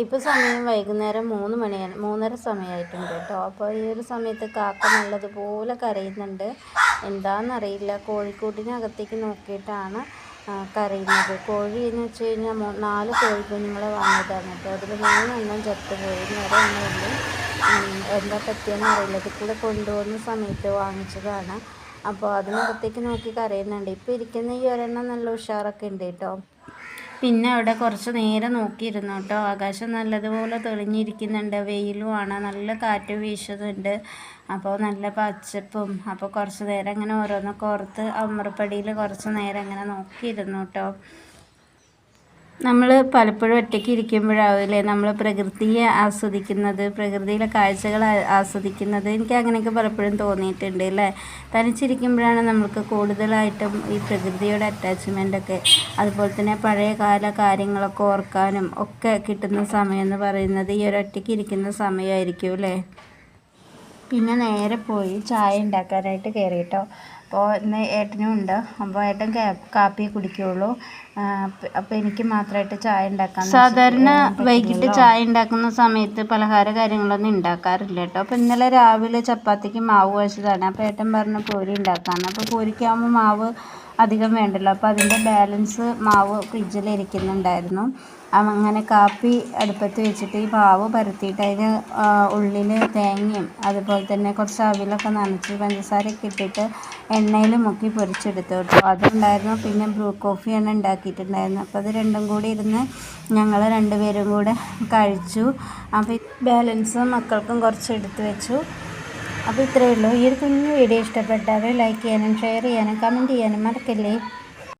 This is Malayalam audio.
ഇപ്പോൾ സമയം വൈകുന്നേരം 3 മണിയാണ്, 3:30 സമയമായിട്ടുണ്ട് കേട്ടോ. അപ്പോൾ ഈ ഒരു സമയത്ത് കാക്ക നല്ലതുപോലെ കരയുന്നുണ്ട്. എന്താണെന്നറിയില്ല, കോഴിക്കൂട്ടിനകത്തേക്ക് നോക്കിയിട്ടാണ് കരയുന്നത്. കോഴി എന്ന് വെച്ച് കഴിഞ്ഞാൽ 4 കോഴിക്കുഞ്ഞുങ്ങളെ വാങ്ങിയതാണ് കേട്ടോ. അതിൽ 3 ചത്തുപോയി, നേരെ ഒന്നുമില്ല. എന്താ പറ്റിയെന്ന് അറിയില്ല. ഇത് കൂടെ കൊണ്ടുപോകുന്ന സമയത്ത് വാങ്ങിച്ചതാണ്. അപ്പോൾ അതിനകത്തേക്ക് നോക്കി കരയുന്നുണ്ട്. ഇപ്പോൾ ഇരിക്കുന്ന ഈ ഒരെണ്ണം നല്ല ഉഷാറൊക്കെ ഉണ്ട് കേട്ടോ. പിന്നെ അവിടെ കുറച്ച് നേരം നോക്കിയിരുന്നു കേട്ടോ. ആകാശം നല്ലതുപോലെ തെളിഞ്ഞിരിക്കുന്നുണ്ട്, വെയിലുമാണ്, നല്ല കാറ്റ് വീശുന്നുണ്ട്. അപ്പോൾ നല്ല പച്ചപ്പും. അപ്പോൾ കുറച്ച് നേരം ഇങ്ങനെ ഓരോന്നൊക്കെ ഓർത്ത് അമൃപ്പടിയിൽ കുറച്ച് നേരം ഇങ്ങനെ നോക്കിയിരുന്നു കേട്ടോ. നമ്മൾ പലപ്പോഴും ഒറ്റയ്ക്ക് ഇരിക്കുമ്പോഴാവില്ലേ നമ്മൾ പ്രകൃതിയെ ആസ്വദിക്കുന്നത്, പ്രകൃതിയിലെ കാഴ്ചകൾ ആസ്വദിക്കുന്നത്. എനിക്ക് അങ്ങനെയൊക്കെ പലപ്പോഴും തോന്നിയിട്ടുണ്ട് അല്ലേ. തനിച്ചിരിക്കുമ്പോഴാണ് നമ്മൾക്ക് കൂടുതലായിട്ടും ഈ പ്രകൃതിയോട് അറ്റാച്ച്മെൻ്റൊക്കെ, അതുപോലെ തന്നെ പഴയ കാല കാര്യങ്ങളൊക്കെ ഓർക്കാനും ഒക്കെ കിട്ടുന്ന സമയം എന്ന് പറയുന്നത് ഈ ഒരു ഒറ്റയ്ക്ക് ഇരിക്കുന്ന സമയമായിരിക്കും അല്ലേ. പിന്നെ നേരെ പോയി ചായ ഉണ്ടാക്കാനായിട്ട് കയറി കേട്ടോ. അപ്പോൾ ഇന്ന് ഏട്ടനും ഉണ്ട്. അപ്പോൾ ഏട്ടൻ കാപ്പി കുടിക്കുകയുള്ളൂ. അപ്പോൾ എനിക്ക് മാത്രമായിട്ട് ചായ ഉണ്ടാക്കാൻ, സാധാരണ വൈകിട്ട് ചായ ഉണ്ടാക്കുന്ന സമയത്ത് പലഹാര കാര്യങ്ങളൊന്നും ഉണ്ടാക്കാറില്ല കേട്ടോ. അപ്പോൾ ഇന്നലെ രാവിലെ ചപ്പാത്തിക്ക് മാവ് കുഴച്ചതാണ്. അപ്പോൾ ഏട്ടൻ പറഞ്ഞു പൂരി ഉണ്ടാക്കാമെന്ന്. അപ്പോൾ പൂരിക്കാകുമ്പോൾ മാവ് അധികം വേണ്ടല്ലോ. അപ്പോൾ അതിൻ്റെ ബാലൻസ് മാവ് ഫ്രിഡ്ജിൽ ഇരിക്കുന്നുണ്ടായിരുന്നു. അങ്ങനെ കാപ്പി അടുപ്പത്ത് വെച്ചിട്ട് ഈ മാവ് പരത്തിയിട്ട് അതിന് ഉള്ളിൽ തേങ്ങയും അതുപോലെ തന്നെ കുറച്ച് അവിലൊക്കെ നനച്ച് പഞ്ചസാരയൊക്കെ ഇട്ടിട്ട് എണ്ണയിൽ മുക്കി പൊരിച്ചെടുത്തു കേട്ടോ. അതുണ്ടായിരുന്നു. പിന്നെ ബ്രൂ കോഫിയാണ് ഉണ്ടാക്കിയിട്ടുണ്ടായിരുന്നത്. അപ്പോൾ അത് രണ്ടും കൂടി ഇരുന്ന് ഞങ്ങൾ 2 പേരും കൂടെ കഴിച്ചു. അപ്പോൾ ബാലൻസ് മക്കൾക്കും കുറച്ച് എടുത്ത് വെച്ചു. അപ്പോൾ ഇത്രയേ ഉള്ളൂ. ഈ ഒരു കുഞ്ഞു വീഡിയോ ഇഷ്ടപ്പെട്ടാൽ ലൈക്ക് ചെയ്യാനും ഷെയർ ചെയ്യാനും കമൻറ്റ് ചെയ്യാനും മറക്കല്ലേ.